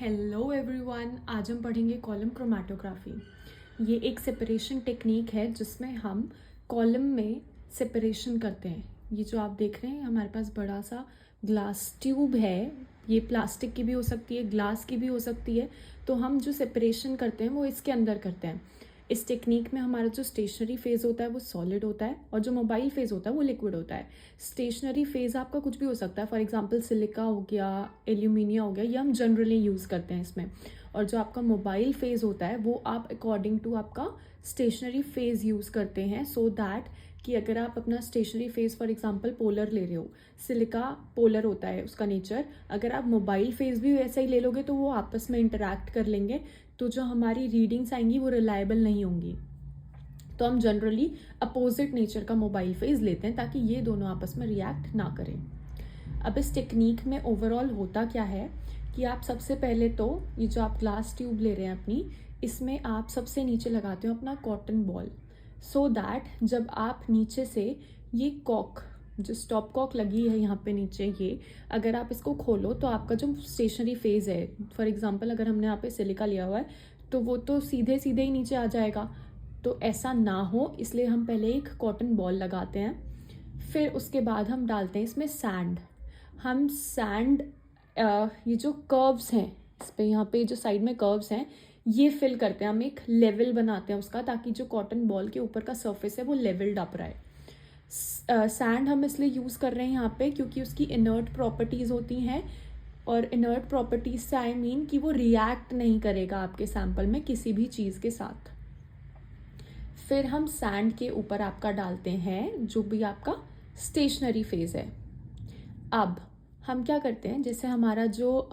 Hello everyone, आज हम पढ़ेंगे कॉलम क्रोमेटोग्राफी। ये एक सेपरेशन टेक्निक है जिसमें हम कॉलम में सेपरेशन करते हैं। ये जो आप देख रहे हैं हमारे पास बड़ा सा ग्लास ट्यूब है। ये प्लास्टिक की भी हो सकती है, ग्लास की भी हो सकती है। तो हम जो सेपरेशन करते हैं वो इसके अंदर करते हैं। इस टेक्निक में हमारा जो स्टेशनरी फेज़ होता है वो सॉलिड होता है और जो मोबाइल फेज़ होता है वो लिक्विड होता है। स्टेशनरी फेज़ आपका कुछ भी हो सकता है, फॉर एग्जांपल सिलिका हो गया, एल्यूमिनिया हो गया, ये हम जनरली यूज़ करते हैं इसमें। और जो आपका मोबाइल फेज़ होता है वो आप अकॉर्डिंग टू आपका स्टेशनरी फेज़ यूज़ करते हैं, सो दैट कि अगर आप अपना stationary phase for example polar ले रहे हो, सिलिका पोलर होता है उसका नेचर, अगर आप मोबाइल फेज़ भी वैसा ही ले लोगे तो वो आपस में इंटरैक्ट कर लेंगे, तो जो हमारी रीडिंग्स आएंगी वो रिलायबल नहीं होंगी। तो हम जनरली अपोजिट नेचर का मोबाइल फेज़ लेते हैं ताकि ये दोनों आपस में रिएक्ट ना करें। अब इस टेक्निक में ओवरऑल होता क्या है कि आप सबसे पहले तो ये जो आप ग्लास ट्यूब ले रहे हैं अपनी, इसमें आप सबसे नीचे लगाते हो अपना कॉटन बॉल, सो दैट जब आप नीचे से ये कॉक जो स्टॉप कॉक लगी है यहाँ पे नीचे, ये अगर आप इसको खोलो तो आपका जो स्टेशनरी फेज़ है, फॉर एग्जांपल अगर हमने यहाँ पे सिलिका लिया हुआ है तो वो तो सीधे सीधे ही नीचे आ जाएगा। तो ऐसा ना हो इसलिए हम पहले एक कॉटन बॉल लगाते हैं, फिर उसके बाद हम डालते हैं इसमें सैंड। हम सैंड ये जो कर्व्स हैं इस पे, यहाँ पे जो साइड में कर्व्स हैं ये फिल करते हैं। हम एक लेवल बनाते हैं उसका ताकि जो कॉटन बॉल के ऊपर का सरफेस है वो लेवल्ड अप रहे। सैंड हम इसलिए यूज़ कर रहे हैं यहाँ पे क्योंकि उसकी इनर्ट प्रॉपर्टीज़ होती हैं, और इनर्ट प्रॉपर्टीज़ से आई मीन कि वो रिएक्ट नहीं करेगा आपके सैंपल में किसी भी चीज़ के साथ। फिर हम सैंड के ऊपर आपका डालते हैं जो भी आपका स्टेशनरी फेज़ है। अब हम क्या करते हैं, जैसे हमारा जो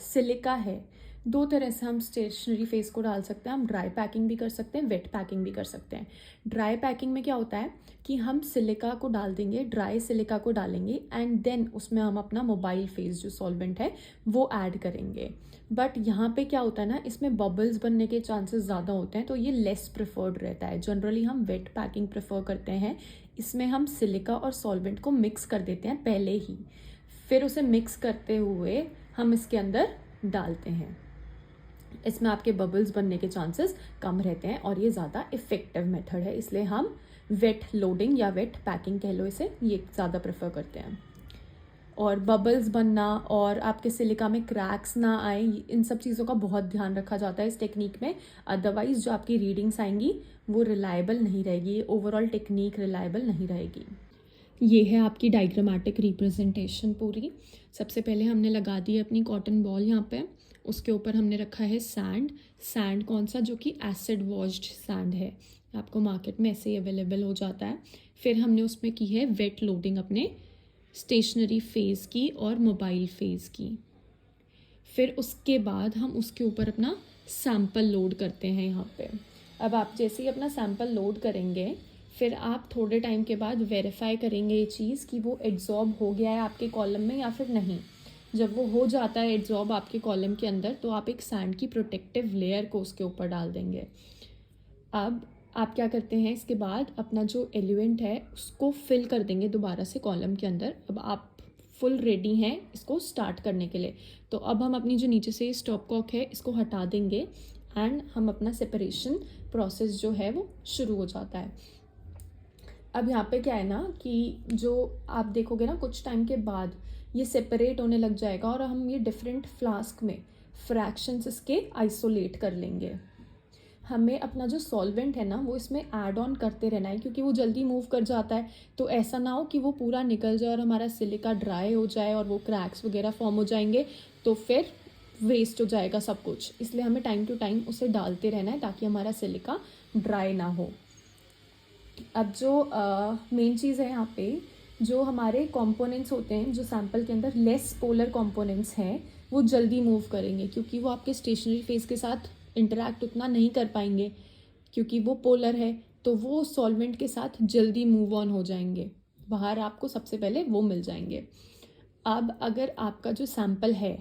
सिलिका है, दो तरह से हम स्टेशनरी फेस को डाल सकते हैं। हम ड्राई पैकिंग भी कर सकते हैं, वेट पैकिंग भी कर सकते हैं। ड्राई पैकिंग में क्या होता है कि हम सिलिका को डाल देंगे, ड्राई सिलिका को डालेंगे एंड देन उसमें हम अपना मोबाइल फेस जो सॉल्वेंट है वो ऐड करेंगे। बट यहाँ पे क्या होता है ना, इसमें बबल्स बनने के चांसेस ज़्यादा होते हैं, तो ये लेस प्रेफर्ड रहता है। जनरली हम वेट पैकिंग प्रेफर करते हैं। इसमें हम सिलिका और सॉल्वेंट को मिक्स कर देते हैं पहले ही, फिर उसे मिक्स करते हुए हम इसके अंदर डालते हैं। इसमें आपके बबल्स बनने के चांसेस कम रहते हैं और ये ज़्यादा इफ़ेक्टिव मेथड है, इसलिए हम वेट लोडिंग या वेट पैकिंग कह लो इसे, ये ज़्यादा प्रेफर करते हैं। और बबल्स बनना और आपके सिलिका में क्रैक्स ना आए, इन सब चीज़ों का बहुत ध्यान रखा जाता है इस टेक्निक में। अदरवाइज़ जो आपकी रीडिंग्स आएंगी वो रिलायबल नहीं रहेगी, ओवरऑल टेक्निक रिलायबल नहीं रहेगी। ये है आपकी डायग्रामेटिक रिप्रेजेंटेशन पूरी। सबसे पहले हमने लगा दी है अपनी कॉटन बॉल यहाँ पे, उसके ऊपर हमने रखा है सैंड। सैंड कौन सा, जो कि एसिड वॉश्ड सैंड है, आपको मार्केट में ऐसे ही अवेलेबल हो जाता है। फिर हमने उसमें की है वेट लोडिंग अपने स्टेशनरी फेज़ की और मोबाइल फेज़ की। फिर उसके बाद हम उसके ऊपर अपना सैंपल लोड करते हैं यहाँ पे। अब आप जैसे ही अपना सैंपल लोड करेंगे, फिर आप थोड़े टाइम के बाद वेरीफाई करेंगे ये चीज़ कि वो एड्जॉर्ब हो गया है आपके कॉलम में या फिर नहीं। जब वो हो जाता है एड्जॉर्ब आपके कॉलम के अंदर, तो आप एक सैंड की प्रोटेक्टिव लेयर को उसके ऊपर डाल देंगे। अब आप क्या करते हैं, इसके बाद अपना जो एलिमेंट है उसको फिल कर देंगे दोबारा से कॉलम के अंदर। अब आप फुल रेडी हैं इसको स्टार्ट करने के लिए। तो अब हम अपनी जो नीचे से स्टॉप कॉक है इसको हटा देंगे एंड हम अपना सेपरेशन प्रोसेस जो है वो शुरू हो जाता है। अब यहाँ पे क्या है ना कि जो आप देखोगे ना कुछ टाइम के बाद ये सेपरेट होने लग जाएगा और हम ये डिफरेंट फ्लास्क में फ्रैक्शंस इसके आइसोलेट कर लेंगे। हमें अपना जो सॉल्वेंट है ना वो इसमें ऐड ऑन करते रहना है क्योंकि वो जल्दी मूव कर जाता है। तो ऐसा ना हो कि वो पूरा निकल जाए और हमारा सिलिका ड्राई हो जाए और वो क्रैक्स वगैरह फॉर्म हो जाएंगे, तो फिर वेस्ट हो जाएगा सब कुछ। इसलिए हमें टाइम टू टाइम उसे डालते रहना है ताकि हमारा सिलिका ड्राई ना हो। अब जो मेन चीज़ है यहाँ पे, जो हमारे कंपोनेंट्स होते हैं जो सैंपल के अंदर लेस पोलर कंपोनेंट्स हैं वो जल्दी मूव करेंगे क्योंकि वो आपके स्टेशनरी फेस के साथ इंटरैक्ट उतना नहीं कर पाएंगे क्योंकि वो पोलर है, तो वो सॉल्वेंट के साथ जल्दी मूव ऑन हो जाएंगे, बाहर आपको सबसे पहले वो मिल जाएंगे। अब अगर आपका जो सैंपल है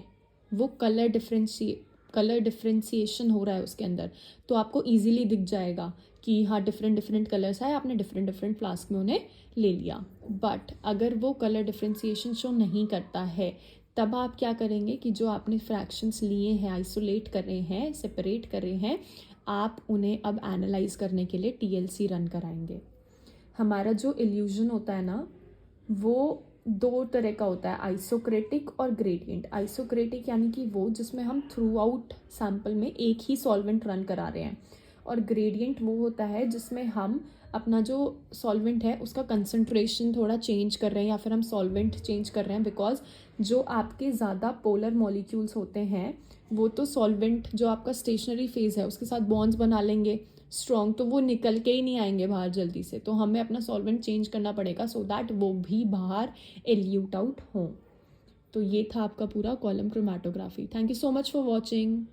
वो कलर डिफ्रेंशिएशन हो रहा है उसके अंदर, तो आपको इजीली दिख जाएगा कि हाँ डिफरेंट डिफरेंट कलर्स है, आपने डिफरेंट डिफरेंट फ्लास्क में उन्हें ले लिया। बट अगर वो कलर डिफ्रेंशिएशन शो नहीं करता है तब आप क्या करेंगे कि जो आपने फ्रैक्शंस लिए हैं, आइसोलेट कर रहे हैं, सेपरेट कर रहे हैं, आप उन्हें अब एनालाइज करने के लिए टीएलसी रन कराएंगे। हमारा जो इल्यूजन होता है ना, वो दो तरह का होता है, आइसोक्रेटिक और ग्रेडियंट। आइसोक्रेटिक यानी कि वो जिसमें हम थ्रू आउट सैम्पल में एक ही सॉल्वेंट रन करा रहे हैं, और ग्रेडियंट वो होता है जिसमें हम अपना जो सॉल्वेंट है उसका कंसंट्रेशन थोड़ा चेंज कर रहे हैं, या फिर हम सॉल्वेंट चेंज कर रहे हैं, बिकॉज जो आपके ज़्यादा पोलर मॉलिक्यूल्स होते हैं वो तो सॉल्वेंट जो आपका स्टेशनरी फेज़ है उसके साथ बॉन्ड्स बना लेंगे स्ट्रॉन्ग, तो वो निकल के ही नहीं आएंगे बाहर जल्दी से, तो हमें अपना सॉल्वेंट चेंज करना पड़ेगा सो दैट वो भी बाहर एल्यूट आउट हों। तो ये था आपका पूरा column chromatography. Thank you so much for watching.